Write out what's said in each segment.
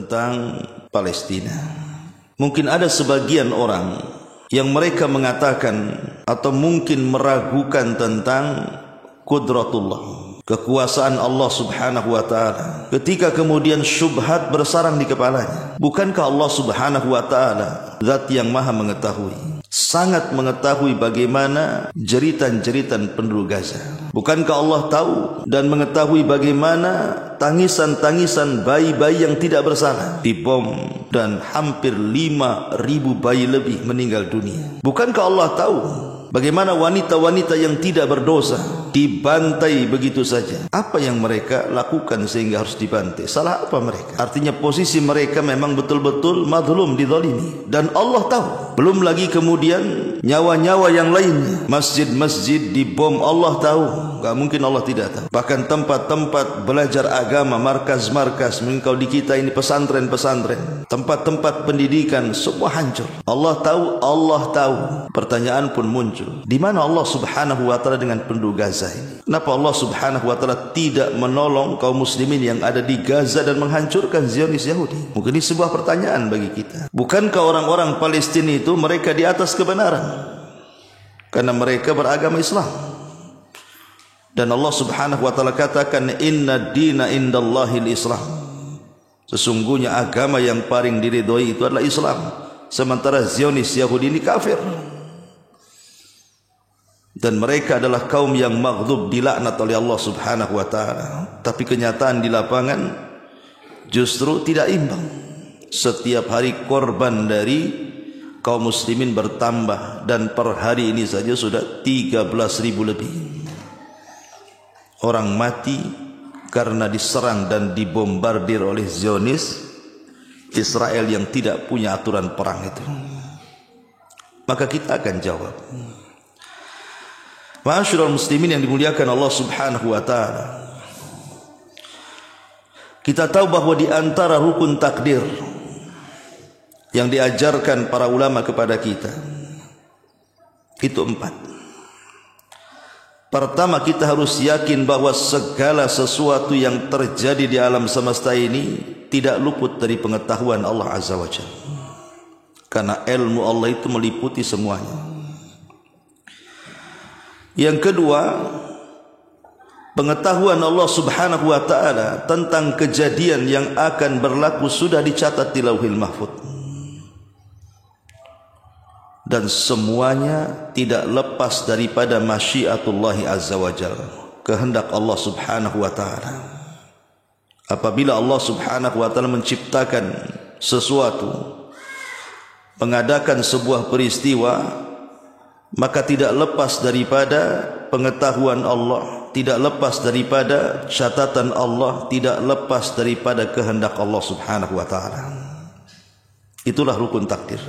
tentang Palestina. Mungkin ada sebagian orang yang mereka mengatakan atau mungkin meragukan tentang qudratullah, kekuasaan Allah subhanahu wa ta'ala, ketika kemudian syubhat bersarang di kepalanya. Bukankah Allah subhanahu wa ta'ala zat yang maha mengetahui, sangat mengetahui bagaimana jeritan-jeritan penduduk Gaza? Bukankah Allah tahu dan mengetahui bagaimana tangisan-tangisan bayi-bayi yang tidak bersalah dibom dan hampir 5.000 bayi lebih meninggal dunia? Bukankah Allah tahu bagaimana wanita-wanita yang tidak berdosa dibantai begitu saja? Apa yang mereka lakukan sehingga harus dibantai? Salah apa mereka? Artinya posisi mereka memang betul-betul mazlum, dizalimi, dan Allah tahu. Belum lagi kemudian nyawa-nyawa yang lainnya, masjid-masjid dibom, Allah tahu. Gak mungkin Allah tidak tahu. Bahkan tempat-tempat belajar agama, markas-markas, mungkin kalau di kita ini pesantren-pesantren, tempat-tempat pendidikan, semua hancur. Allah tahu, Allah tahu. Pertanyaan pun muncul, di mana Allah subhanahu wa ta'ala dengan penduduk Gaza ini? Kenapa Allah subhanahu wa ta'ala tidak menolong kaum muslimin yang ada di Gaza dan menghancurkan Zionis Yahudi? Mungkin ini sebuah pertanyaan bagi kita. Bukankah orang-orang Palestina itu mereka di atas kebenaran karena mereka beragama Islam? Dan Allah subhanahu wa ta'ala katakan, inna dina indallahil Islam, sesungguhnya agama yang paling diridhoi itu adalah Islam. Sementara Zionis Yahudi ini kafir, dan mereka adalah kaum yang maghdub, dilaknat oleh Allah subhanahu wa ta'ala. Tapi kenyataan di lapangan justru tidak imbang. Setiap hari korban dari kaum muslimin bertambah, dan per hari ini saja sudah 13.000 lebih orang mati karena diserang dan dibombardir oleh Zionis Israel yang tidak punya aturan perang itu. Maka kita akan jawab, ma'asyiral muslimin yang dimuliakan Allah subhanahu wa ta'ala, kita tahu bahwa di antara rukun takdir yang diajarkan para ulama kepada kita itu 4. Pertama, kita harus yakin bahwa segala sesuatu yang terjadi di alam semesta ini tidak luput dari pengetahuan Allah azza wa jalla, karena ilmu Allah itu meliputi semuanya. Yang kedua, pengetahuan Allah subhanahu wa ta'ala tentang kejadian yang akan berlaku sudah dicatat di Lauhil Mahfuz, dan semuanya tidak lepas daripada masyiatullahi azza wa jalla, kehendak Allah subhanahu wa ta'ala. Apabila Allah subhanahu wa ta'ala menciptakan sesuatu, mengadakan sebuah peristiwa, maka tidak lepas daripada pengetahuan Allah, tidak lepas daripada catatan Allah, tidak lepas daripada kehendak Allah subhanahu wa ta'ala. Itulah rukun takdir.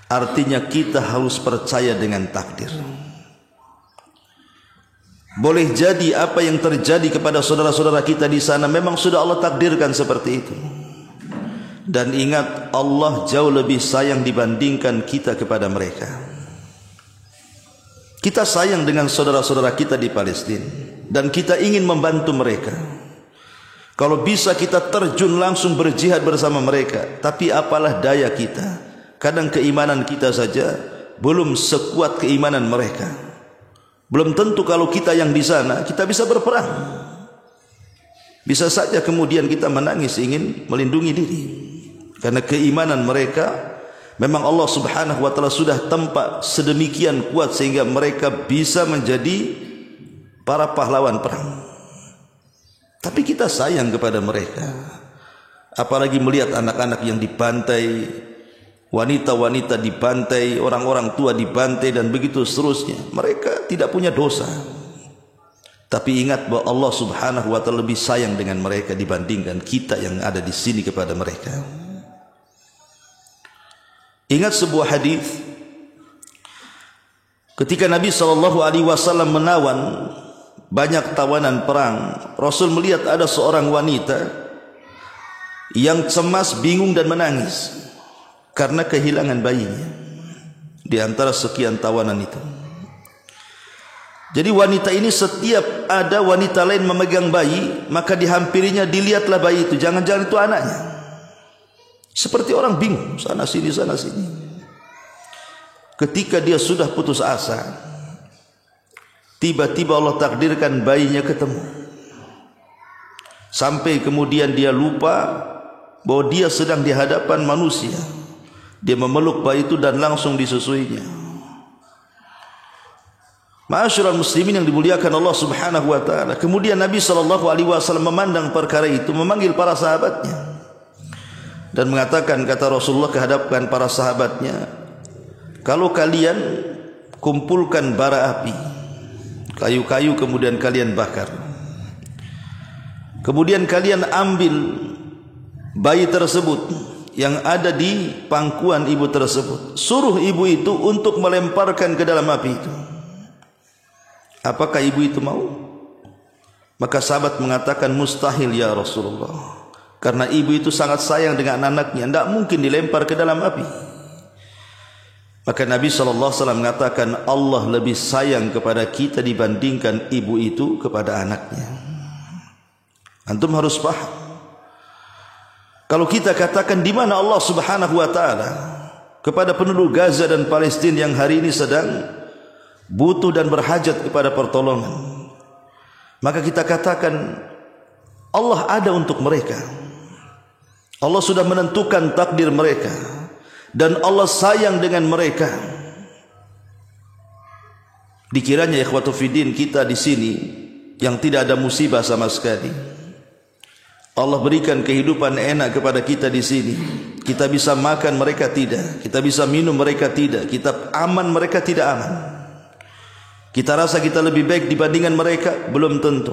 Artinya kita harus percaya dengan takdir. Boleh jadi apa yang terjadi kepada saudara-saudara kita di sana memang sudah Allah takdirkan seperti itu. Dan ingat, Allah jauh lebih sayang dibandingkan kita kepada mereka. Kita sayang dengan saudara-saudara kita di Palestina, dan kita ingin membantu mereka. Kalau bisa kita terjun langsung berjihad bersama mereka. Tapi apalah daya kita, kadang keimanan kita saja belum sekuat keimanan mereka. Belum tentu kalau kita yang di sana kita bisa berperang. Bisa saja kemudian kita menangis ingin melindungi diri, karena keimanan mereka memang Allah subhanahu wa ta'ala sudah tempa sedemikian kuat sehingga mereka bisa menjadi para pahlawan perang. Tapi kita sayang kepada mereka, apalagi melihat anak-anak yang dibantai, wanita-wanita dibantai, orang-orang tua dibantai, dan begitu seterusnya. Mereka tidak punya dosa. Tapi ingat bahwa Allah subhanahu wa ta'ala lebih sayang dengan mereka dibandingkan kita yang ada di sini kepada mereka. Ingat sebuah hadis ketika Nabi SAW menawan banyak tawanan perang. Rasul melihat ada seorang wanita yang cemas, bingung dan menangis karena kehilangan bayinya di antara sekian tawanan itu. Jadi wanita ini setiap ada wanita lain memegang bayi, maka dihampirinya, dilihatlah bayi itu, jangan-jangan itu anaknya. Seperti orang bingung, sana sini sana sini. Ketika dia sudah putus asa, tiba-tiba Allah takdirkan bayinya ketemu. Sampai kemudian dia lupa bahwa dia sedang di hadapan manusia. Dia memeluk bayi itu dan langsung disusuinya. Ma'asyiral muslimin yang dimuliakan Allah Subhanahu wa taala. Kemudian Nabi SAW memandang perkara itu, memanggil para sahabatnya dan mengatakan, kata Rasulullah kehadapkan para sahabatnya, kalau kalian kumpulkan bara api, kayu-kayu, kemudian kalian bakar, kemudian kalian ambil bayi tersebut yang ada di pangkuan ibu tersebut, suruh ibu itu untuk melemparkan ke dalam api itu. Apakah ibu itu mau? Maka sahabat mengatakan, mustahil ya Rasulullah, karena ibu itu sangat sayang dengan anaknya, tidak mungkin dilempar ke dalam api. Maka Nabi SAW mengatakan, Allah lebih sayang kepada kita dibandingkan ibu itu kepada anaknya. Antum harus paham. Kalau kita katakan di mana Allah Subhanahu wa taala kepada penduduk Gaza dan Palestina yang hari ini sedang butuh dan berhajat kepada pertolongan, maka kita katakan Allah ada untuk mereka. Allah sudah menentukan takdir mereka dan Allah sayang dengan mereka. Dikiranya ikhwatu fiddin kita di sini yang tidak ada musibah sama sekali, Allah berikan kehidupan enak kepada kita di sini. Kita bisa makan, mereka tidak. Kita bisa minum, mereka tidak. Kita aman, mereka tidak aman. Kita rasa kita lebih baik dibandingkan mereka, belum tentu.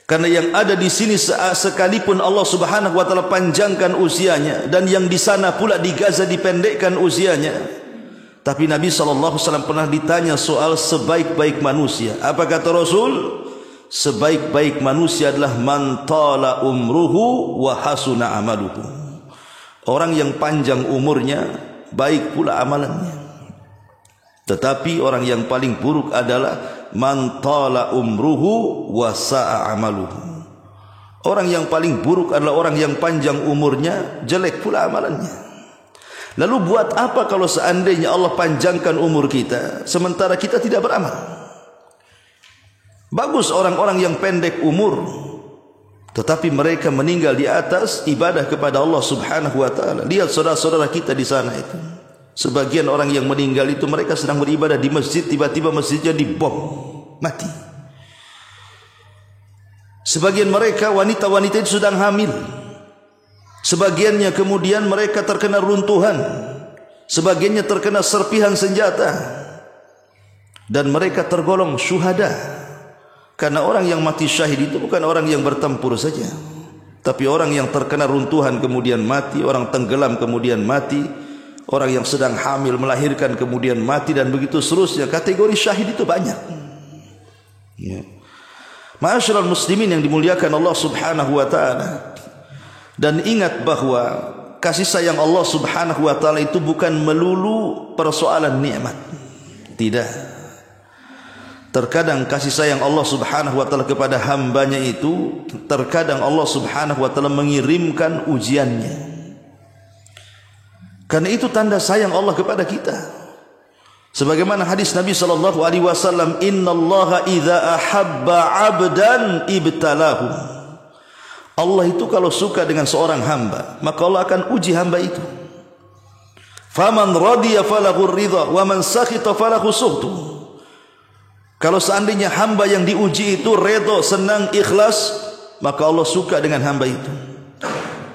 Karena yang ada di sini sekalipun Allah Subhanahu wa taala panjangkan usianya, dan yang di sana pula di Gaza dipendekkan usianya, tapi Nabi SAW pernah ditanya soal sebaik-baik manusia. Apa kata Rasul? Sebaik-baik manusia adalah man tala umruhu wa hasuna amaluhu. Orang yang panjang umurnya, baik pula amalannya. Tetapi orang yang paling buruk adalah man tala umruhu wa sa'a amaluhu. Orang yang paling buruk adalah orang yang panjang umurnya, jelek pula amalannya. Lalu buat apa kalau seandainya Allah panjangkan umur kita sementara kita tidak beramal? Bagus orang-orang yang pendek umur tetapi mereka meninggal di atas ibadah kepada Allah Subhanahu wa taala. Lihat saudara-saudara kita di sana itu. Sebagian orang yang meninggal itu mereka sedang beribadah di masjid, tiba-tiba masjidnya dibom, mati. Sebagian mereka wanita-wanita itu sedang hamil. Sebagiannya kemudian mereka terkena runtuhan. Sebagiannya terkena serpihan senjata. Dan mereka tergolong syuhada. Karena orang yang mati syahid itu bukan orang yang bertempur saja, tapi orang yang terkena runtuhan kemudian mati, orang tenggelam kemudian mati, orang yang sedang hamil melahirkan kemudian mati, dan begitu seterusnya. Kategori syahid itu banyak. Ya. Ma'asyiral muslimin yang dimuliakan Allah Subhanahu wa taala. Dan ingat bahwa kasih sayang Allah Subhanahu wa taala itu bukan melulu persoalan nikmat. Tidak. Terkadang kasih sayang Allah Subhanahu wa taala kepada hambanya itu, terkadang Allah Subhanahu wa taala mengirimkan ujiannya. Karena itu tanda sayang Allah kepada kita. Sebagaimana hadis Nabi sallallahu alaihi wasallam, "Innallaha idza ahabba 'abdan ibtalahu." Allah itu kalau suka dengan seorang hamba, maka Allah akan uji hamba itu. Faman radiya falahu ridha wa man sakhita falahu sukhtu. Kalau seandainya hamba yang diuji itu redha, senang, ikhlas, maka Allah suka dengan hamba itu.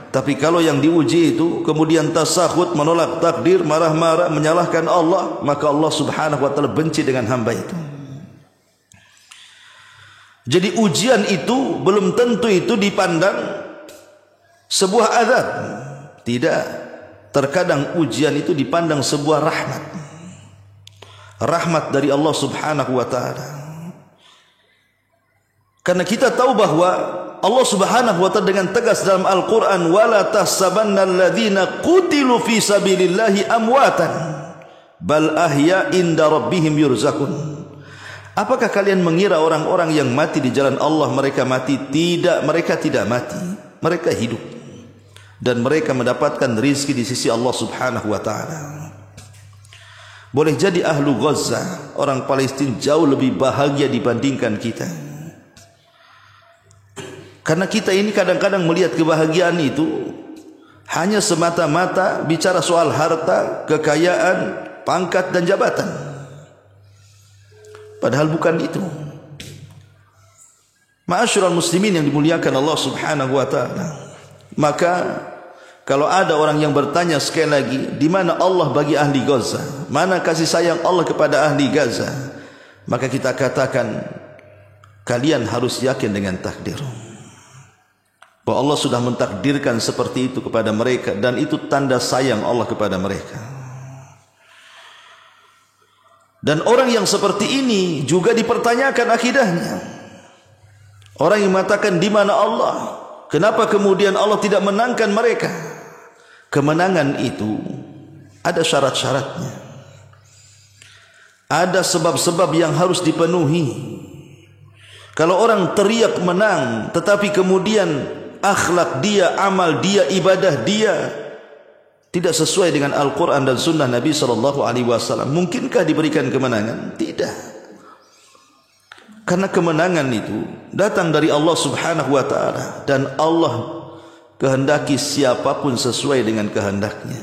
Tapi kalau yang diuji itu kemudian tasakhut, menolak takdir, marah-marah, menyalahkan Allah, maka Allah Subhanahu wa taala benci dengan hamba itu. Jadi ujian itu belum tentu itu dipandang sebuah azab. Tidak. Terkadang ujian itu dipandang sebuah rahmat. Rahmat dari Allah Subhanahu wa taala. Karena kita tahu bahwa Allah Subhanahu wa taala dengan tegas dalam Al-Qur'an, wala tahsabanna alladhina qutilu fi sabilillahi amwatan bal ahya inda rabbihim yurzaqun. Apakah kalian mengira orang-orang yang mati di jalan Allah mereka mati? Tidak, mereka tidak mati. Mereka hidup. Dan mereka mendapatkan rizki di sisi Allah subhanahu wa ta'ala. Boleh jadi ahlu Gaza, orang Palestina jauh lebih bahagia dibandingkan kita. Karena kita ini kadang-kadang melihat kebahagiaan itu hanya semata-mata bicara soal harta, kekayaan, pangkat dan jabatan. Padahal bukan itu. Ma'asyiral muslimin yang dimuliakan Allah subhanahu wa ta'ala. Maka kalau ada orang yang bertanya sekali lagi, di mana Allah bagi ahli Gaza? Mana kasih sayang Allah kepada ahli Gaza? Maka kita katakan, kalian harus yakin dengan takdir. Bahwa Allah sudah mentakdirkan seperti itu kepada mereka. Dan itu tanda sayang Allah kepada mereka. Dan orang yang seperti ini juga dipertanyakan akidahnya. Orang yang mengatakan di mana Allah? Kenapa kemudian Allah tidak menangkan mereka? Kemenangan itu ada syarat-syaratnya. Ada sebab-sebab yang harus dipenuhi. Kalau orang teriak menang, tetapi kemudian akhlak dia, amal dia, ibadah dia tidak sesuai dengan Al-Quran dan Sunnah Nabi SAW, mungkinkah diberikan kemenangan? Tidak. Karena kemenangan itu datang dari Allah Subhanahu wa ta'ala, dan Allah kehendaki siapapun sesuai dengan kehendaknya.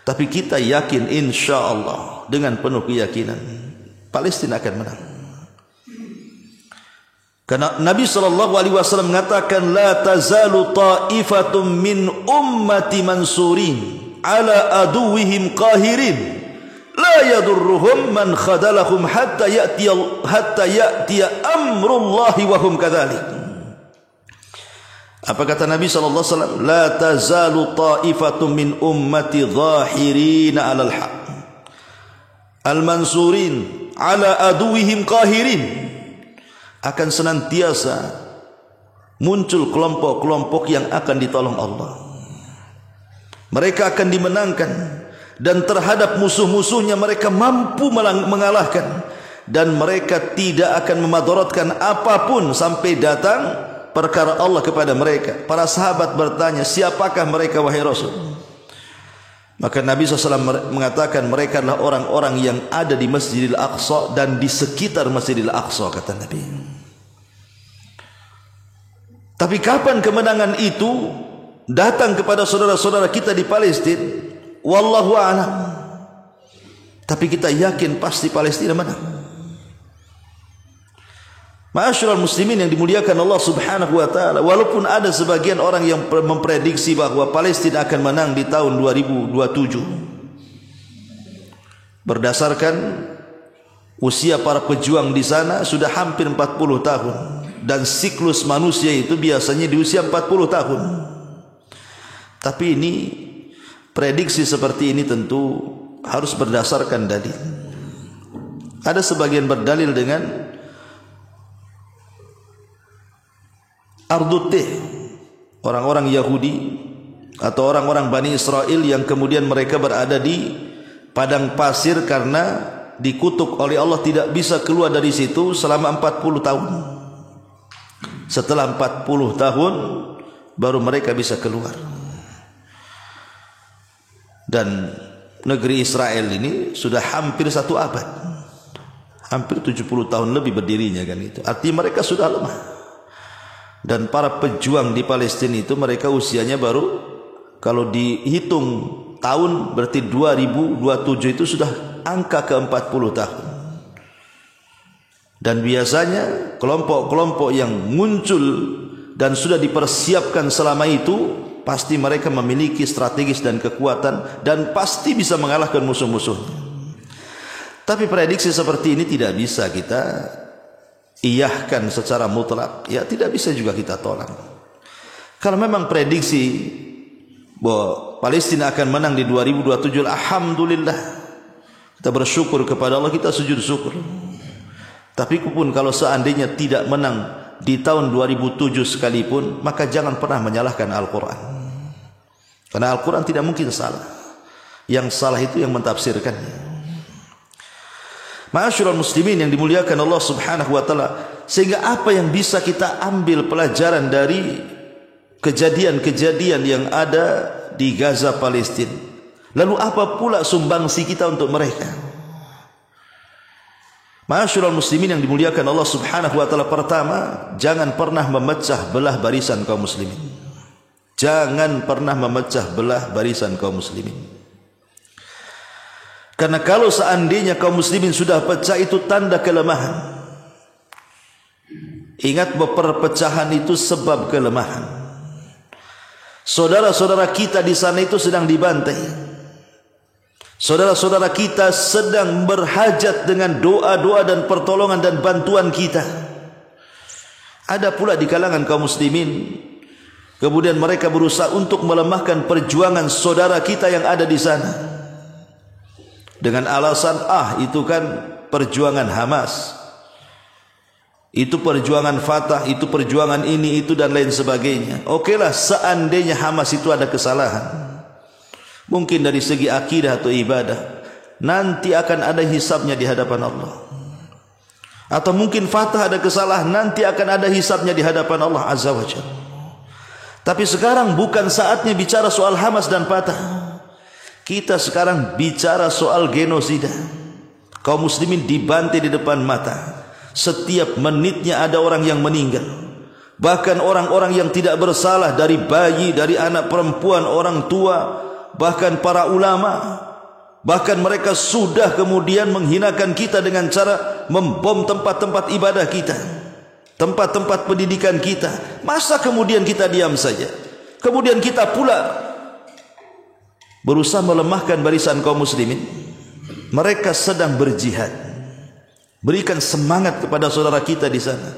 Tapi kita yakin insya Allah dengan penuh keyakinan Palestina akan menang. Karena Nabi SAW mengatakan, la tazalu ta'ifatum min ummati mansurin ala aduwihim qahirin la yadurruhum man khadalahum hatta ya'tiya amrullahi wa hum kadzalik. Apa kata Nabi SAW? La tazalu ta'ifatum min ummati zahirina alal haq al-mansurin ala aduwihim qahirin. Akan senantiasa muncul kelompok-kelompok yang akan ditolong Allah. Mereka akan dimenangkan, dan terhadap musuh-musuhnya mereka mampu mengalahkan, dan mereka tidak akan memadaratkan apapun sampai datang perkara Allah kepada mereka. Para sahabat bertanya, siapakah mereka wahai Rasul? Maka Nabi SAW mengatakan, mereka adalah orang-orang yang ada di Masjidil Aqsa dan di sekitar Masjidil Aqsa, kata Nabi. Tapi kapan kemenangan itu datang kepada saudara-saudara kita di Palestina? Wallahu a'lam. Tapi kita yakin pasti Palestina menang. Ma'asyiral muslimin yang dimuliakan Allah Subhanahu wa taala, walaupun ada sebagian orang yang memprediksi bahwa Palestina akan menang di tahun 2027. Berdasarkan usia para pejuang di sana sudah hampir 40 tahun, dan siklus manusia itu biasanya di usia 40 tahun. Tapi ini prediksi seperti ini tentu harus berdasarkan dalil. Ada sebagian berdalil dengan Ardutih, orang-orang Yahudi atau orang-orang Bani Israel yang kemudian mereka berada di padang pasir karena dikutuk oleh Allah tidak bisa keluar dari situ selama 40 tahun. Setelah 40 tahun baru mereka bisa keluar. Dan negeri Israel ini sudah hampir 1 abad, hampir 70 tahun lebih berdirinya kan itu. Artinya mereka sudah lemah. Dan para pejuang di Palestina itu mereka usianya baru, kalau dihitung tahun berarti 2027 itu sudah angka ke 40 tahun. Dan biasanya kelompok-kelompok yang muncul dan sudah dipersiapkan selama itu pasti mereka memiliki strategis dan kekuatan, dan pasti bisa mengalahkan musuh-musuhnya. Tapi prediksi seperti ini tidak bisa kita iyahkan secara mutlak, ya tidak bisa juga kita tolak. Kalau memang prediksi bahwa Palestina akan menang di 2027, alhamdulillah, kita bersyukur kepada Allah, kita sujud syukur. Tapi pun kalau seandainya tidak menang di tahun 2007 sekalipun, maka jangan pernah menyalahkan Al-Quran. Karena Al-Quran tidak mungkin salah. Yang salah itu yang mentafsirkannya. Ma'asyiral muslimin yang dimuliakan Allah Subhanahu wa taala, sehingga apa yang bisa kita ambil pelajaran dari kejadian-kejadian yang ada di Gaza Palestina? Lalu apa pula sumbangsi kita untuk mereka? Ma'asyiral muslimin yang dimuliakan Allah Subhanahu wa taala, pertama, jangan pernah memecah belah barisan kaum muslimin. Jangan pernah memecah belah barisan kaum muslimin. Karena kalau seandainya kaum muslimin sudah pecah, itu tanda kelemahan. Ingat bahwa perpecahan itu sebab kelemahan. Saudara-saudara kita di sana itu sedang dibantai. Saudara-saudara kita sedang berhajat dengan doa-doa dan pertolongan dan bantuan kita. Ada pula di kalangan kaum muslimin, kemudian mereka berusaha untuk melemahkan perjuangan saudara kita yang ada di sana. Dengan alasan, itu kan perjuangan Hamas, itu perjuangan Fatah, itu perjuangan ini, itu dan lain sebagainya. Okelah, seandainya Hamas itu ada kesalahan, mungkin dari segi akidah atau ibadah, nanti akan ada hisabnya di hadapan Allah. Atau mungkin Fatah ada kesalahan, nanti akan ada hisabnya di hadapan Allah Azza wa Jalla. Tapi sekarang bukan saatnya bicara soal Hamas dan Fatah. Kita sekarang bicara soal genosida. Kaum muslimin dibantai di depan mata. Setiap menitnya ada orang yang meninggal. Bahkan orang-orang yang tidak bersalah, dari bayi, dari anak perempuan, orang tua, bahkan para ulama. Bahkan mereka sudah kemudian menghinakan kita dengan cara membom tempat-tempat ibadah kita, tempat-tempat pendidikan kita. Masa kemudian kita diam saja? Kemudian kita pula berusaha melemahkan barisan kaum muslimin. Mereka sedang berjihad. Berikan semangat kepada saudara kita di sana.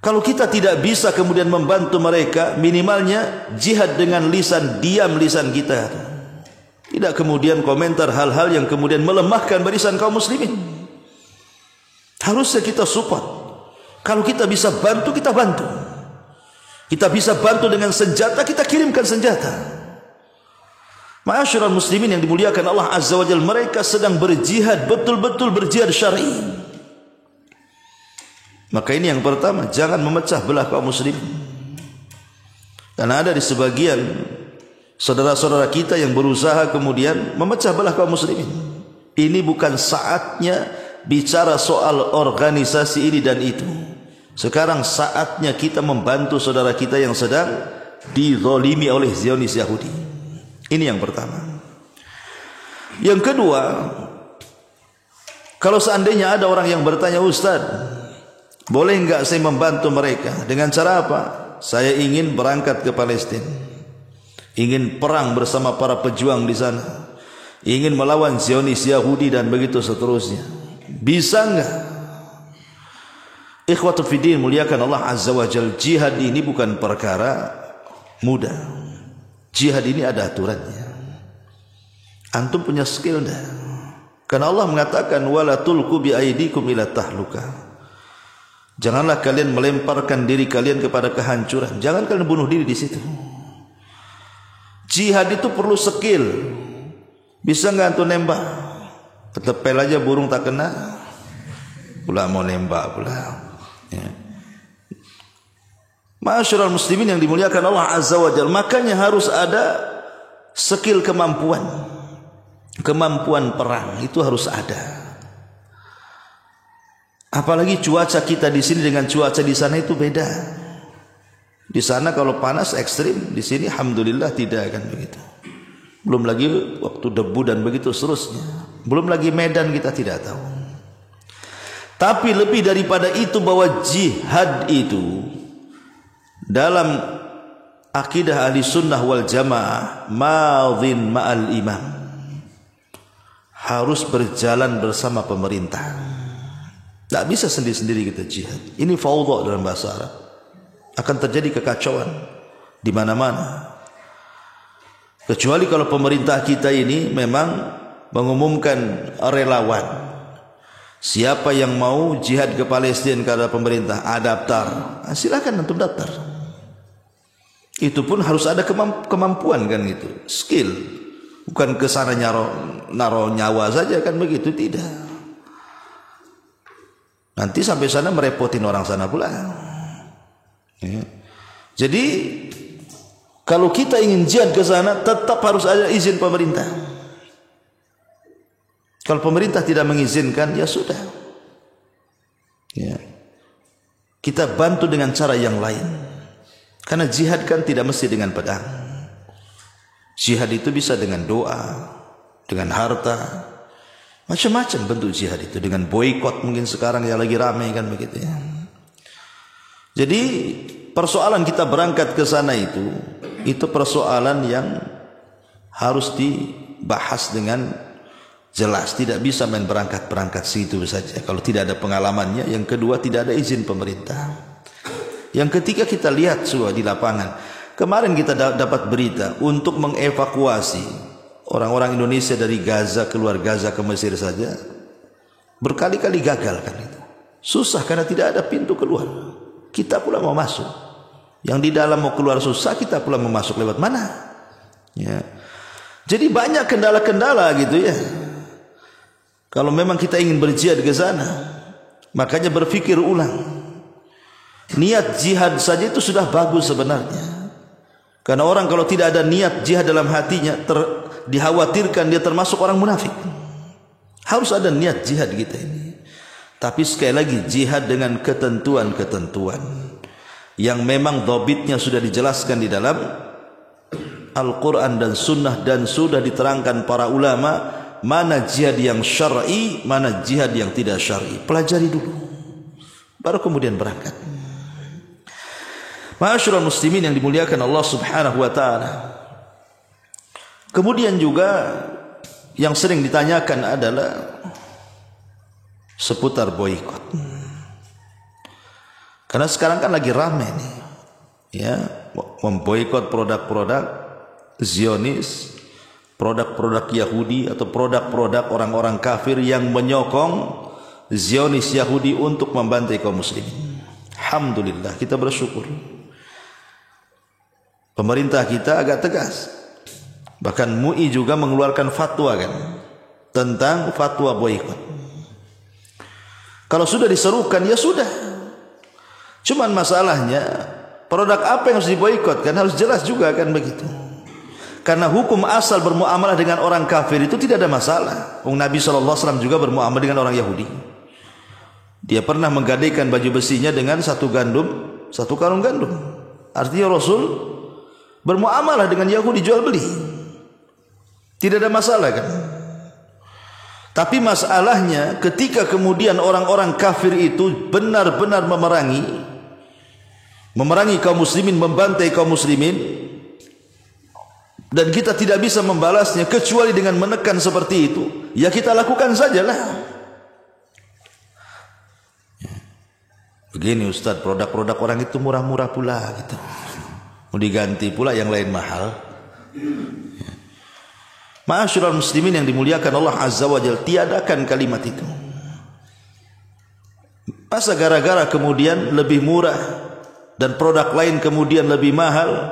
Kalau kita tidak bisa kemudian membantu mereka, minimalnya jihad dengan lisan, diam lisan kita. Tidak kemudian komentar hal-hal yang kemudian melemahkan barisan kaum muslimin. Harusnya kita support. Kalau kita bisa bantu, kita bantu. Kita bisa bantu dengan senjata, kita kirimkan senjata. Ma'asyiral muslimin yang dimuliakan Allah Azza wa Jalla, mereka sedang berjihad, betul-betul berjihad syar'i. Maka ini yang pertama, jangan memecah belah kaum muslimin. Karena ada di sebagian saudara-saudara kita yang berusaha kemudian memecah belah kaum muslimin. Ini bukan saatnya bicara soal organisasi ini dan itu. Sekarang saatnya kita membantu saudara kita yang sedang dizalimi oleh Zionis Yahudi. Ini yang pertama. Yang kedua, kalau seandainya ada orang yang bertanya, Ustaz, boleh enggak saya membantu mereka? Dengan cara apa? Saya ingin berangkat ke Palestina, ingin perang bersama para pejuang di sana, ingin melawan Zionis Yahudi dan begitu seterusnya. Bisa enggak? Ikhwatul fiddin, muliakan Allah Azza wa Jalla, jihad ini bukan perkara mudah. Jihad ini ada aturannya. Antum punya skill dah. Karena Allah mengatakan, wala tulqu bi aidikum ila tahluka. Janganlah kalian melemparkan diri kalian kepada kehancuran. Jangan kalian bunuh diri di situ. Jihad itu perlu skill. Bisa enggak antum nembak? Ketepel aja burung tak kena, pula mau nembak pula. Ya. Ma'asyiral muslimin yang dimuliakan Allah Azza wa Jalla, makanya harus ada skill, kemampuan perang itu harus ada. Apalagi cuaca kita di sini dengan cuaca di sana itu beda. Di sana kalau panas ekstrim, di sini alhamdulillah tidak akan begitu. Belum lagi waktu debu dan begitu seterusnya. Belum lagi medan kita tidak tahu. Tapi lebih daripada itu, bahwa jihad itu dalam akidah ahli sunnah wal jamaah madhin ma'al imam, harus berjalan bersama pemerintah. Tak bisa sendiri-sendiri kita jihad. Ini fawdha dalam bahasa Arab. Akan terjadi kekacauan di mana-mana. Kecuali kalau pemerintah kita ini memang mengumumkan relawan. Siapa yang mau jihad ke Palestina kepada pemerintah, daftar. Silakan antum daftar. Itu pun harus ada kemampuan kan gitu, skill. Bukan ke sana naro nyawa saja kan begitu, tidak. Nanti sampai sana merepotin orang sana pula. Ya. Jadi kalau kita ingin jihad ke sana tetap harus ada izin pemerintah. Kalau pemerintah tidak mengizinkan, ya sudah. Ya. Kita bantu dengan cara yang lain. Karena jihad kan tidak mesti dengan pedang. Jihad itu bisa dengan doa, dengan harta, macam-macam bentuk jihad itu. Dengan boikot mungkin sekarang yang lagi ramai kan begitu ya. Jadi persoalan kita berangkat ke sana itu persoalan yang harus dibahas dengan jelas. Tidak bisa main berangkat situ saja kalau tidak ada pengalamannya. Yang kedua, tidak ada izin pemerintah. Yang ketiga, kita lihat semua di lapangan. Kemarin kita dapat berita untuk mengevakuasi orang-orang Indonesia dari Gaza, keluar Gaza ke Mesir saja berkali-kali gagal kan itu. Susah karena tidak ada pintu keluar. Kita pula mau masuk. Yang di dalam mau keluar susah, kita pula mau masuk lewat mana? Ya. Jadi banyak kendala-kendala gitu ya. Kalau memang kita ingin berjihad ke sana, makanya berpikir ulang. Niat jihad saja itu sudah bagus sebenarnya. Karena orang kalau tidak ada niat jihad dalam hatinya, dikhawatirkan dia termasuk orang munafik. Harus ada niat jihad kita ini. Tapi sekali lagi, jihad dengan ketentuan-ketentuan yang memang dhabitnya sudah dijelaskan di dalam Al-Quran dan Sunnah, dan sudah diterangkan para ulama mana jihad yang syar'i, mana jihad yang tidak syar'i. Pelajari dulu, baru kemudian berangkat. Ma'asyiral muslimin yang dimuliakan Allah Subhanahu wa taala. Kemudian juga yang sering ditanyakan adalah seputar boikot. Karena sekarang kan lagi ramai nih, ya, memboikot produk-produk Zionis, produk-produk Yahudi atau produk-produk orang-orang kafir yang menyokong Zionis Yahudi untuk membantai kaum muslimin. Alhamdulillah, kita bersyukur. Pemerintah kita agak tegas. Bahkan MUI juga mengeluarkan fatwa kan tentang fatwa boikot. Kalau sudah diserukan ya sudah. Cuman masalahnya produk apa yang harus diboikot kan harus jelas juga kan begitu. Karena hukum asal bermuamalah dengan orang kafir itu tidak ada masalah. Nabi SAW juga bermuamalah dengan orang Yahudi. Dia pernah menggadaikan baju besinya dengan satu karung gandum. Artinya Rasul bermuamalah dengan Yahudi, jual beli. Tidak ada masalah kan. Tapi masalahnya ketika kemudian orang-orang kafir itu benar-benar memerangi kaum muslimin, membantai kaum muslimin, dan kita tidak bisa membalasnya kecuali dengan menekan seperti itu, ya kita lakukan sajalah. Begini Ustaz, produk-produk orang itu murah-murah pula gitu. Mau diganti pula yang lain mahal. Ma'asyiral muslimin yang dimuliakan Allah Azza wa Jalla, tiadakan kalimat itu. Masa gara-gara kemudian lebih murah dan produk lain kemudian lebih mahal,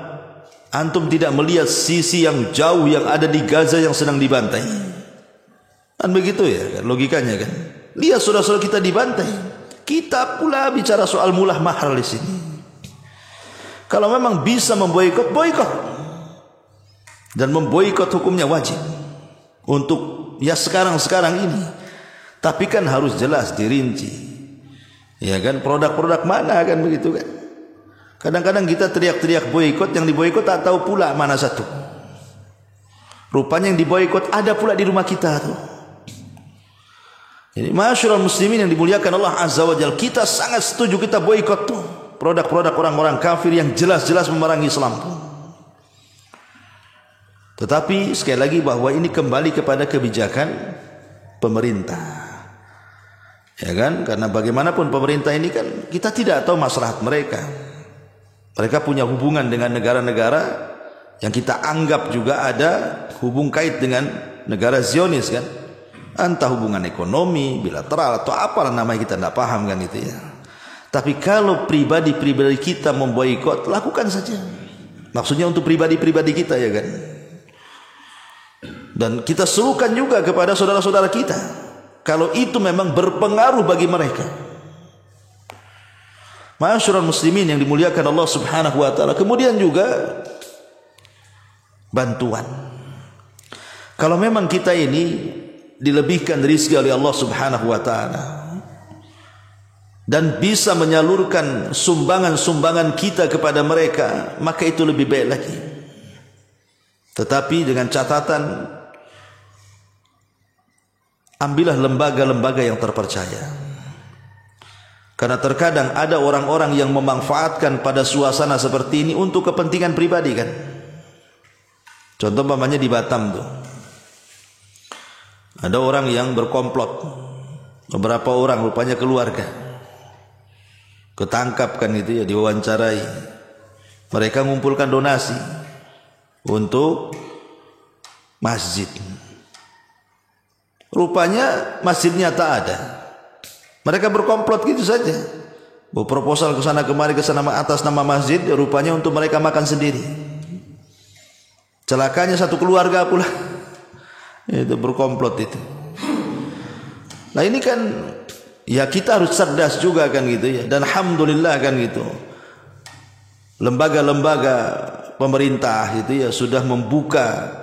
antum tidak melihat sisi yang jauh yang ada di Gaza yang sedang dibantai? Kan begitu ya kan, logikanya kan. Lihat saudara-saudara kita dibantai. Kita pula bicara soal mulah mahal di sini. Kalau memang bisa memboikot, boikot. Dan memboikot hukumnya wajib untuk ya sekarang ini. Tapi kan harus jelas dirinci. Ya kan, produk-produk mana kan begitu kan. Kadang-kadang kita teriak-teriak boikot, yang diboikot tak tahu pula mana satu. Rupanya yang diboikot ada pula di rumah kita tuh. Jadi ma'asyiral muslimin yang dimuliakan Allah Azza wa Jalla, kita sangat setuju kita boikot tuh produk-produk orang-orang kafir yang jelas-jelas memerangi Islam. Tetapi sekali lagi bahwa ini kembali kepada kebijakan pemerintah. Ya kan? Karena bagaimanapun pemerintah ini kan kita tidak tahu maslahat mereka. Mereka punya hubungan dengan negara-negara yang kita anggap juga ada hubung kait dengan negara Zionis kan. Entah hubungan ekonomi, bilateral atau apalah namanya, kita tidak paham kan itu ya. Tapi kalau pribadi-pribadi kita memboikot, lakukan saja. Maksudnya untuk pribadi-pribadi kita ya kan. Dan kita serukan juga kepada saudara-saudara kita. Kalau itu memang berpengaruh bagi mereka, Ma'asyiral muslimin yang dimuliakan Allah Subhanahu wa taala. Kemudian juga bantuan. Kalau memang kita ini dilebihkan rezeki oleh Allah Subhanahu wa taala dan bisa menyalurkan sumbangan-sumbangan kita kepada mereka, maka itu lebih baik lagi. Tetapi dengan catatan, ambillah lembaga-lembaga yang terpercaya. Karena terkadang ada orang-orang yang memanfaatkan pada suasana seperti ini untuk kepentingan pribadi kan. Contoh umpamanya di Batam tuh, ada orang yang berkomplot, beberapa orang rupanya keluarga, ketangkap kan itu ya, diwawancarai. Mereka mengumpulkan donasi untuk masjid. Rupanya masjidnya tak ada. Mereka berkomplot gitu saja. Proposal ke sana kemari ke sana atas nama masjid, rupanya untuk mereka makan sendiri. Celakanya satu keluarga pula itu berkomplot itu. Nah ini kan ya kita harus cerdas juga kan gitu ya. Dan alhamdulillah kan gitu, lembaga-lembaga pemerintah itu ya sudah membuka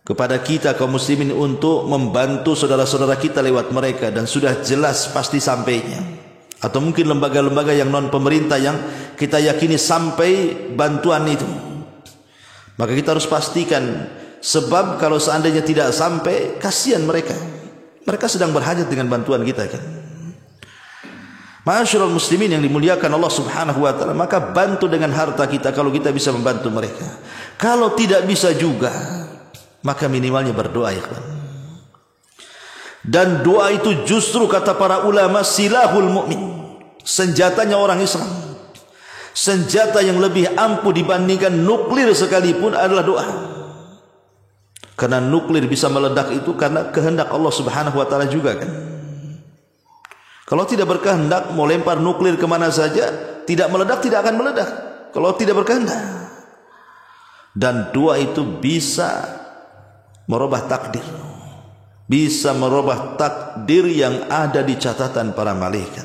kepada kita kaum muslimin untuk membantu saudara-saudara kita lewat mereka, dan sudah jelas pasti sampainya. Atau mungkin lembaga-lembaga yang non pemerintah yang kita yakini sampai bantuan itu, maka kita harus pastikan, sebab kalau seandainya tidak sampai, kasihan mereka. Mereka sedang berhajat dengan bantuan kita kan. Ma'asyiral muslimin yang dimuliakan Allah Subhanahu wa taala, maka bantu dengan harta kita kalau kita bisa membantu mereka. Kalau tidak bisa juga, maka minimalnya berdoa ya kan. Dan doa itu justru kata para ulama silahul mu'min, senjatanya orang Islam. Senjata yang lebih ampuh dibandingkan nuklir sekalipun adalah doa. Karena nuklir bisa meledak itu karena kehendak Allah Subhanahu wa taala juga kan. Kalau tidak berkehendak, mau lempar nuklir kemana saja, tidak meledak, tidak akan meledak. Kalau tidak berkehendak. Dan doa itu bisa merubah takdir, bisa merubah takdir yang ada di catatan para malaikat.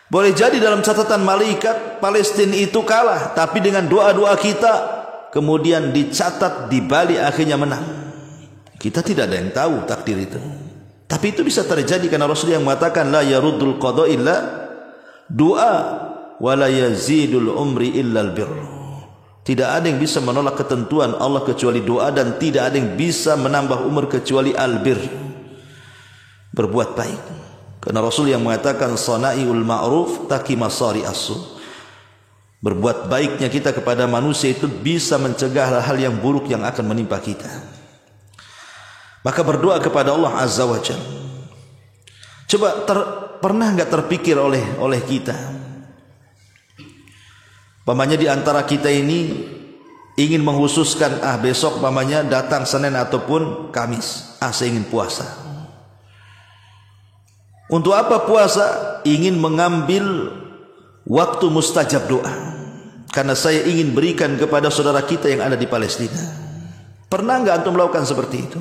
Boleh jadi dalam catatan malaikat Palestina itu kalah, tapi dengan doa-doa kita kemudian dicatat di balik akhirnya menang. Kita tidak ada yang tahu takdir itu, tapi itu bisa terjadi karena Rasul yang mengatakan la yaruddul qada illa doa wa la yazidul umri illa albirr. Tidak ada yang bisa menolak ketentuan Allah kecuali doa, dan tidak ada yang bisa menambah umur kecuali albir, berbuat baik. Karena Rasul yang mengatakan sana'iul ma'ruf taqi masari as-su. Berbuat baiknya kita kepada manusia itu bisa mencegah hal-hal yang buruk yang akan menimpa kita. Maka berdoa kepada Allah Azza wa Jalla. Coba pernah enggak terpikir oleh kita, pamannya di antara kita ini ingin menghususkan besok pamannya datang Senin ataupun Kamis, saya ingin puasa. Untuk apa puasa? Ingin mengambil waktu mustajab doa, karena saya ingin berikan kepada saudara kita yang ada di Palestina. Pernah enggak antum melakukan seperti itu?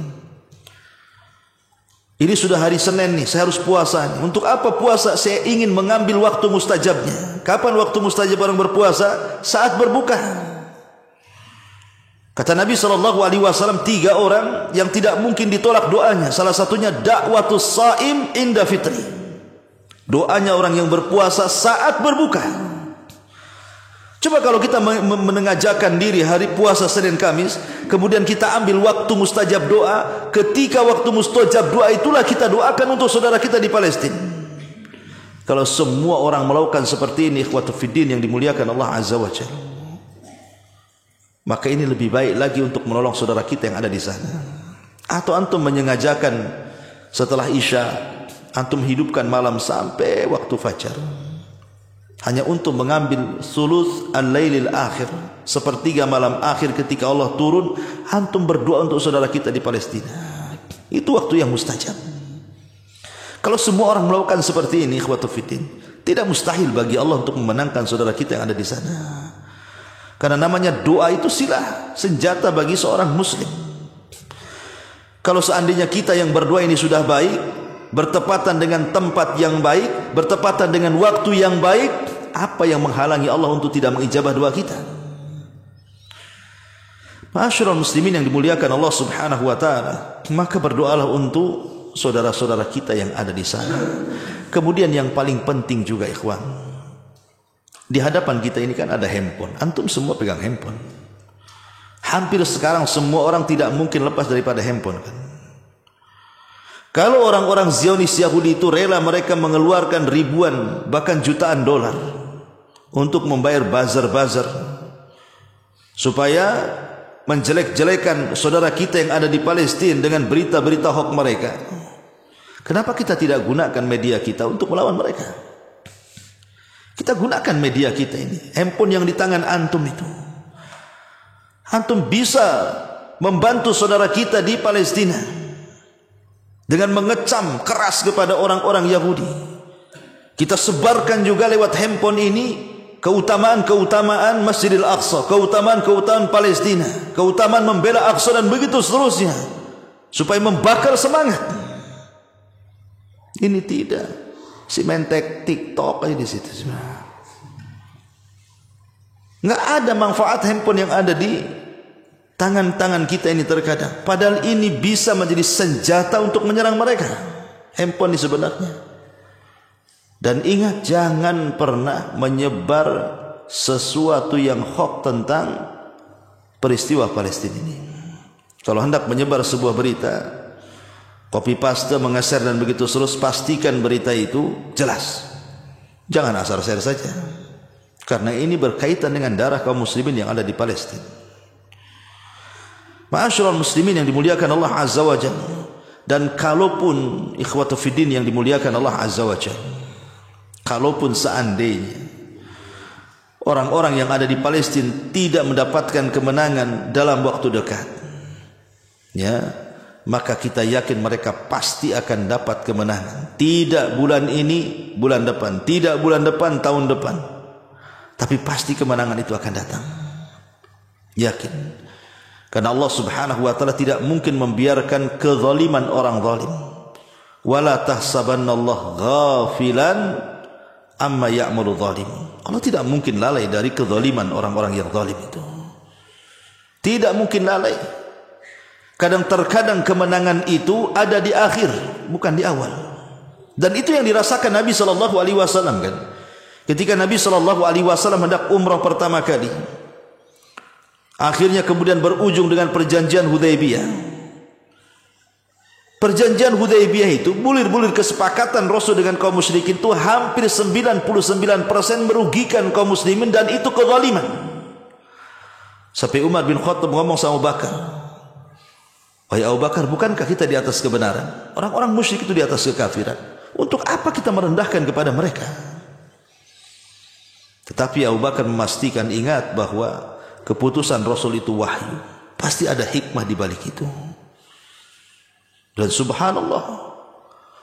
Ini sudah hari Senin nih, saya harus puasa nih. Untuk apa puasa? Saya ingin mengambil waktu mustajabnya. Kapan waktu mustajab orang berpuasa? Saat berbuka. Kata Nabi SAW, 3 orang yang tidak mungkin ditolak doanya. Salah satunya da'watus saim inda fitri. Doanya orang yang berpuasa saat berbuka. Coba kalau kita menengajakan diri hari puasa Senin Kamis, kemudian kita ambil waktu mustajab doa, ketika waktu mustajab doa itulah kita doakan untuk saudara kita di Palestina. Kalau semua orang melakukan seperti ini, ikhwatu fiddin yang dimuliakan Allah Azza wa Jalla, maka ini lebih baik lagi untuk menolong saudara kita yang ada di sana. Atau antum menyengajakan setelah Isya, antum hidupkan malam sampai waktu fajar, hanya untuk mengambil sulus al-lailil akhir, sepertiga malam akhir ketika Allah turun, antum berdoa untuk saudara kita di Palestina. Itu waktu yang mustajab. Kalau semua orang melakukan seperti ini, ikhwatu fiddin, tidak mustahil bagi Allah untuk memenangkan saudara kita yang ada di sana. Karena namanya doa itu silah, senjata bagi seorang muslim. Kalau seandainya kita yang berdoa ini sudah baik, bertepatan dengan tempat yang baik, bertepatan dengan waktu yang baik, apa yang menghalangi Allah untuk tidak mengijabah doa kita? Ma'asyiral muslimin yang dimuliakan Allah Subhanahu wa taala, maka berdoalah untuk saudara-saudara kita yang ada di sana. Kemudian yang paling penting juga ikhwan, di hadapan kita ini kan ada handphone. Antum semua pegang handphone. Hampir sekarang semua orang tidak mungkin lepas daripada handphone kan. Kalau orang-orang Zionis Yahudi itu rela mereka mengeluarkan ribuan bahkan jutaan dolar untuk membayar bazar-bazar supaya menjelek-jelekan saudara kita yang ada di Palestina dengan berita-berita hoax mereka. Kenapa kita tidak gunakan media kita untuk melawan mereka? Kita gunakan media kita ini, handphone yang di tangan antum itu. Antum bisa membantu saudara kita di Palestina dengan mengecam keras kepada orang-orang Yahudi. Kita sebarkan juga lewat handphone ini keutamaan-keutamaan Masjidil Aqsa, keutamaan-keutamaan Palestina, keutamaan membela Aqsa dan begitu seterusnya, supaya membakar semangat. Ini tidak, si mentek TikTok aja di situ. Nggak ada manfaat handphone yang ada di tangan-tangan kita ini terkadang. Padahal ini bisa menjadi senjata untuk menyerang mereka. Handphone ini sebenarnya. Dan ingat, jangan pernah menyebar sesuatu yang hoax tentang peristiwa Palestina ini. Kalau hendak menyebar sebuah berita, copy paste, mengeser dan begitu terus, pastikan berita itu jelas. Jangan asal share saja. Karena ini berkaitan dengan darah kaum muslimin yang ada di Palestina. Ma'asyiral muslimin yang dimuliakan Allah Azza wa Jalla. Dan kalaupun ikhwatu fiddin yang dimuliakan Allah Azza wa Jalla, kalaupun seandainya orang-orang yang ada di Palestina tidak mendapatkan kemenangan dalam waktu dekat, ya, maka kita yakin mereka pasti akan dapat kemenangan. Tidak bulan ini, bulan depan. Tidak bulan depan, tahun depan. Tapi pasti kemenangan itu akan datang. Yakin. Karena Allah Subhanahu wa taala tidak mungkin membiarkan kezaliman orang zalim. Wala tahsabannallaha ghafilan amma ya'malu zalimun. Allah tidak mungkin lalai dari kezaliman orang-orang yang zalim itu. Tidak mungkin lalai. Kadang-terkadang kemenangan itu ada di akhir, bukan di awal. Dan itu yang dirasakan Nabi sallallahu alaihi wasallam kan. Ketika Nabi sallallahu alaihi wasallam hendak umrah pertama kali, akhirnya kemudian berujung dengan perjanjian Hudaybiyah. Perjanjian Hudaybiyah itu bulir-bulir kesepakatan Rasul dengan kaum musyrikin itu hampir 99% merugikan kaum muslimin, dan itu kezaliman. Sampai Umar bin Khattab ngomong sama Abu Bakar, "Wahai Abu Bakar, bukankah kita di atas kebenaran? Orang-orang musyrik itu di atas kekafiran. Untuk apa kita merendahkan kepada mereka?" Tetapi Abu Bakar memastikan, ingat bahwa keputusan Rasul itu wahyu. Pasti ada hikmah di balik itu. Dan subhanallah,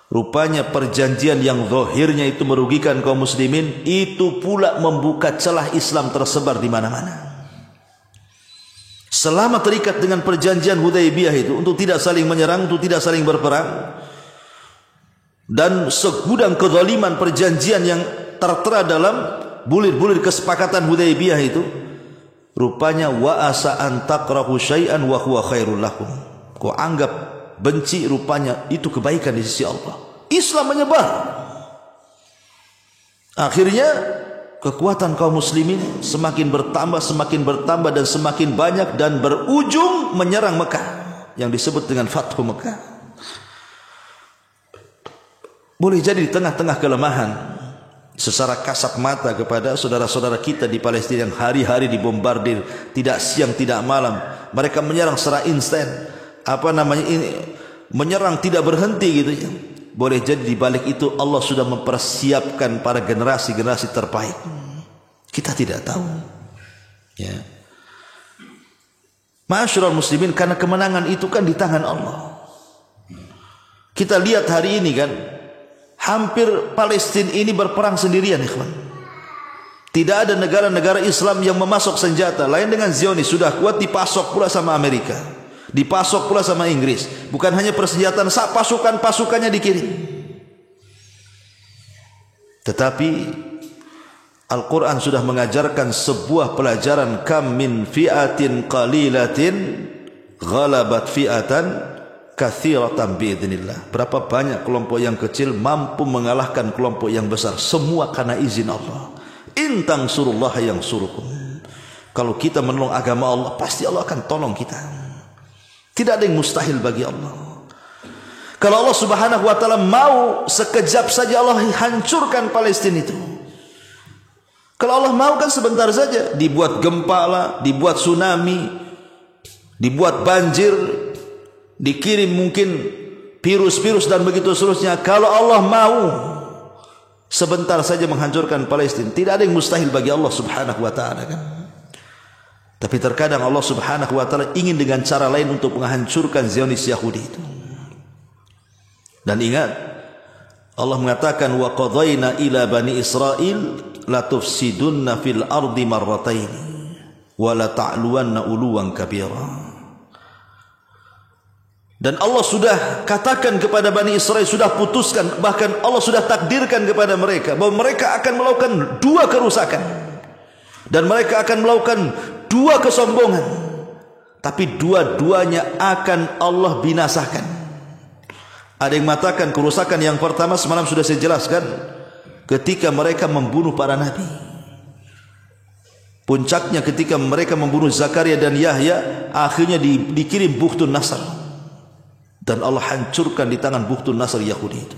rupanya perjanjian yang zahirnya itu merugikan kaum muslimin, itu pula membuka celah Islam tersebar di mana-mana. Selama terikat dengan perjanjian Hudaybiyah itu untuk tidak saling menyerang, untuk tidak saling berperang, dan segudang kezaliman perjanjian yang tertera dalam bulir-bulir kesepakatan Hudaybiyah itu, rupanya wa asa an takrahu syai'an wa huwa khairul lakum. Kau anggap benci, rupanya itu kebaikan di sisi Allah. Islam menyebar. Akhirnya kekuatan kaum muslimin semakin bertambah dan semakin banyak, dan berujung menyerang Mekah yang disebut dengan Fathu Mekah. Boleh jadi di tengah-tengah kelemahan secara kasat mata kepada saudara-saudara kita di Palestina yang hari-hari dibombardir, tidak siang tidak malam, mereka menyerang secara instan, menyerang tidak berhenti gitu ya. Boleh jadi di balik itu Allah sudah mempersiapkan para generasi-generasi terbaik. Kita tidak tahu. Ya. Ma'asyiral muslimin, karena kemenangan itu kan di tangan Allah. Kita lihat hari ini kan, hampir Palestina ini berperang sendirian, ikhwan. Tidak ada negara-negara Islam yang memasok senjata. Lain dengan Zionis, sudah kuat dipasok pula sama Amerika, dipasok pula sama Inggris. Bukan hanya persenjataan, pasukan-pasukannya dikirim. Tetapi Al-Quran sudah mengajarkan sebuah pelajaran, kam min fi'atin qalilatin ghalabat fi'atan katsiratan biidznillah. Berapa banyak kelompok yang kecil mampu mengalahkan kelompok yang besar, semua karena izin Allah. In tansurullaha yansurukum. Kalau kita menolong agama Allah, pasti Allah akan tolong kita. Tidak ada yang mustahil bagi Allah. Kalau Allah Subhanahu wa taala mau, sekejap saja Allah hancurkan Palestina itu. Kalau Allah mau kan sebentar saja, dibuat gempa lah, dibuat tsunami, dibuat banjir, dikirim mungkin virus-virus dan begitu seterusnya. Kalau Allah mau, sebentar saja menghancurkan Palestina. Tidak ada yang mustahil bagi Allah Subhanahu wa taala kan. Tapi terkadang Allah Subhanahu wa taala ingin dengan cara lain untuk menghancurkan Zionis Yahudi itu. Dan ingat, Allah mengatakan wa qadayna ila bani Israil la tufsidunna fil ardi marratain wa la ta'luwanna uluwan kabira. Dan Allah sudah katakan kepada Bani Israel, sudah putuskan, bahkan Allah sudah takdirkan kepada mereka bahwa mereka akan melakukan dua kerusakan dan mereka akan melakukan dua kesombongan, tapi dua-duanya akan Allah binasakan. Ada yang mengatakan kerusakan yang pertama semalam sudah saya jelaskan, ketika mereka membunuh para nabi. Puncaknya ketika mereka membunuh Zakaria dan Yahya, akhirnya dikirim Bukhtun Nasr, dan Allah hancurkan di tangan Bukhtun Nasr Yahudi itu.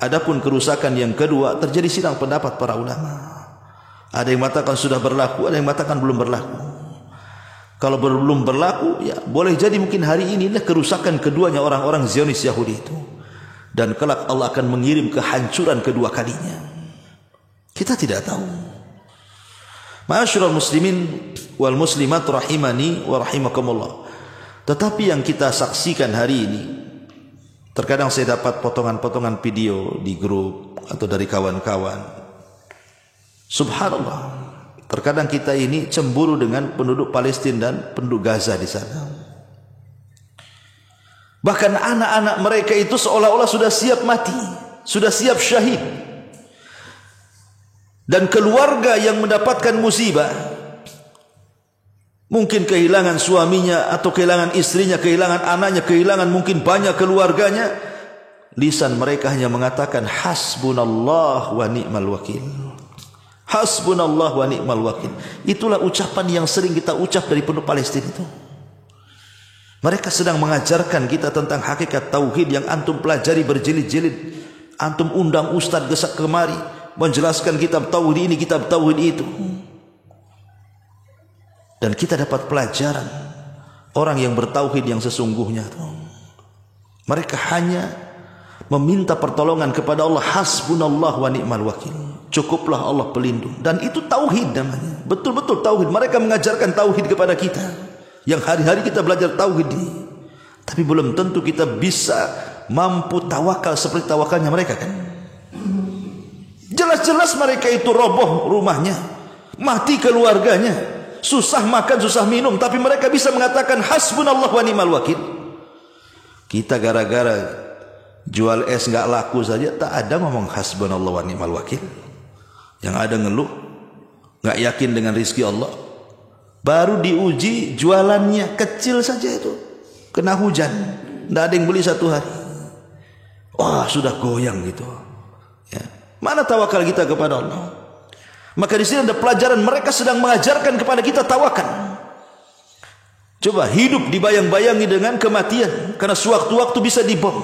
Adapun kerusakan yang kedua, terjadi sidang pendapat para ulama. Ada yang mengatakan sudah berlaku, ada yang mengatakan belum berlaku. Kalau belum berlaku, ya boleh jadi mungkin hari ini kerusakan keduanya orang-orang Zionis Yahudi itu. Dan kelak Allah akan mengirim kehancuran kedua kalinya. Kita tidak tahu. Ma'asyiral muslimin wal muslimat rahimani wa rahimakumullah. Tetapi yang kita saksikan hari ini, terkadang saya dapat potongan-potongan video di grup atau dari kawan-kawan. Subhanallah. Terkadang kita ini cemburu dengan penduduk Palestina dan penduduk Gaza di sana. Bahkan anak-anak mereka itu seolah-olah sudah siap mati, sudah siap syahid. Dan keluarga yang mendapatkan musibah, mungkin kehilangan suaminya atau kehilangan istrinya, kehilangan anaknya, kehilangan mungkin banyak keluarganya, lisan mereka hanya mengatakan hasbunallah wa ni'mal wakil. Hasbunallah wa ni'mal wakil. Itulah ucapan yang sering kita ucap dari penduduk Palestina itu. Mereka sedang mengajarkan kita tentang hakikat tauhid yang antum pelajari berjilid-jilid. Antum undang ustaz gesak kemari menjelaskan kitab tauhid ini, kitab tauhid itu. Dan kita dapat pelajaran orang yang bertauhid yang sesungguhnya itu. Mereka hanya meminta pertolongan kepada Allah, hasbunallah wa ni'mal wakil. Cukuplah Allah pelindung. Dan itu tauhid namanya. Betul-betul tauhid. Mereka mengajarkan tauhid kepada kita, yang hari-hari kita belajar tauhid ini. Tapi belum tentu kita bisa mampu tawakal seperti tawakalnya mereka kan. Jelas-jelas mereka itu roboh rumahnya, mati keluarganya, susah makan, susah minum, tapi mereka bisa mengatakan hasbunallah wa ni'mal wakil. Kita gara-gara jual es nggak laku saja, tak ada ngomong hasbunallah wa ni'mal wakil. Yang ada ngeluh, nggak yakin dengan rizki Allah. Baru diuji jualannya kecil saja itu, kena hujan, nggak ada yang beli satu hari. Wah, sudah goyang gitu. Ya. Mana tawakal kita kepada Allah? Maka di sini ada pelajaran, mereka sedang mengajarkan kepada kita tawakal. Coba hidup dibayang-bayangi dengan kematian, karena sewaktu-waktu bisa dibom.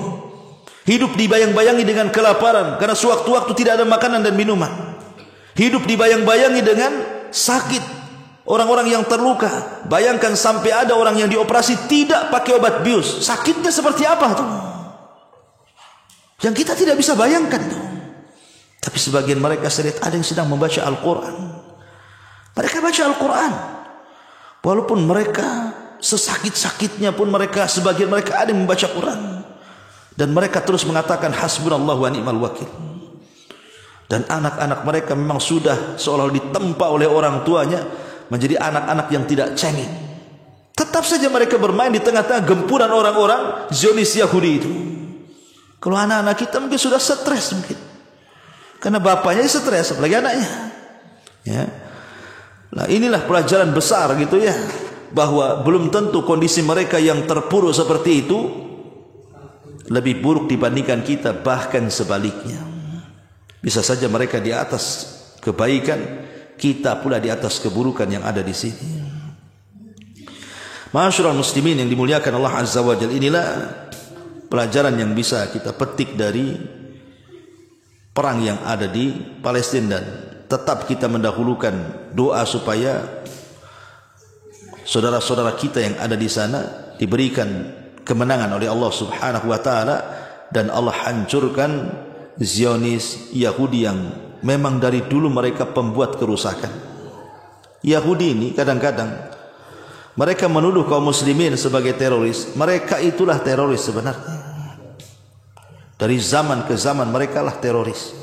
Hidup dibayang-bayangi dengan kelaparan, karena sewaktu-waktu tidak ada makanan dan minuman. Hidup dibayang-bayangi dengan sakit, orang-orang yang terluka. Bayangkan sampai ada orang yang dioperasi tidak pakai obat bius, sakitnya seperti apa tuh? Yang kita tidak bisa bayangkan tuh. Tapi sebagian mereka saya lihat ada yang sedang membaca Al-Quran. Mereka baca Al-Quran, walaupun mereka sesakit-sakitnya pun mereka, sebagian mereka ada yang membaca Quran. Dan mereka terus mengatakan hasbunallah wa ni'mal wakil. Dan anak-anak mereka memang sudah seolah ditempa oleh orang tuanya menjadi anak-anak yang tidak cengeng. Tetap saja mereka bermain di tengah-tengah gempuran orang-orang Zionis Yahudi itu. Kalau anak-anak kita mungkin sudah stres mungkin. Karena bapaknya stres, apalagi anaknya. Ya. Nah, inilah pelajaran besar gitu ya, bahwa belum tentu kondisi mereka yang terpuruk seperti itu lebih buruk dibandingkan kita, bahkan sebaliknya. Bisa saja mereka di atas kebaikan, kita pula di atas keburukan yang ada di sini. Ma'asyiral muslimin yang dimuliakan Allah Azza wa Jalla, inilah pelajaran yang bisa kita petik dari perang yang ada di Palestina, dan tetap kita mendahulukan doa supaya saudara-saudara kita yang ada di sana diberikan kemenangan oleh Allah Subhanahu wa taala, dan Allah hancurkan Zionis Yahudi yang memang dari dulu mereka pembuat kerusakan. Yahudi ini kadang-kadang mereka menuduh kaum muslimin sebagai teroris. Mereka itulah teroris sebenarnya. Dari zaman ke zaman mereka lah teroris.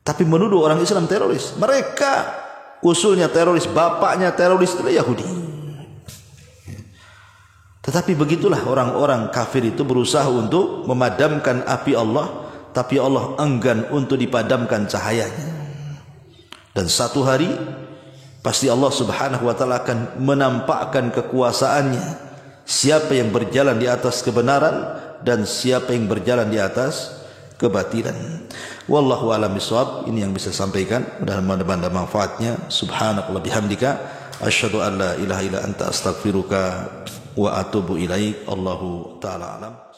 Tapi menuduh orang Islam teroris. Mereka usulnya teroris, bapaknya teroris, itulah Yahudi. Tetapi begitulah orang-orang kafir itu berusaha untuk memadamkan api Allah, tapi Allah enggan untuk dipadamkan cahayanya. Dan satu hari pasti Allah Subhanahu wa taala akan menampakkan kekuasaannya. Siapa yang berjalan di atas kebenaran dan siapa yang berjalan di atas kebatilan. Wallahu a'lam bishawab. Ini yang bisa sampaikan, mudah-mudahan ada manfaatnya. Subhanakallah bihamdika asyhadu an la ilaha illa anta astaghfiruka wa atubu ilaik. Allahu taala alam.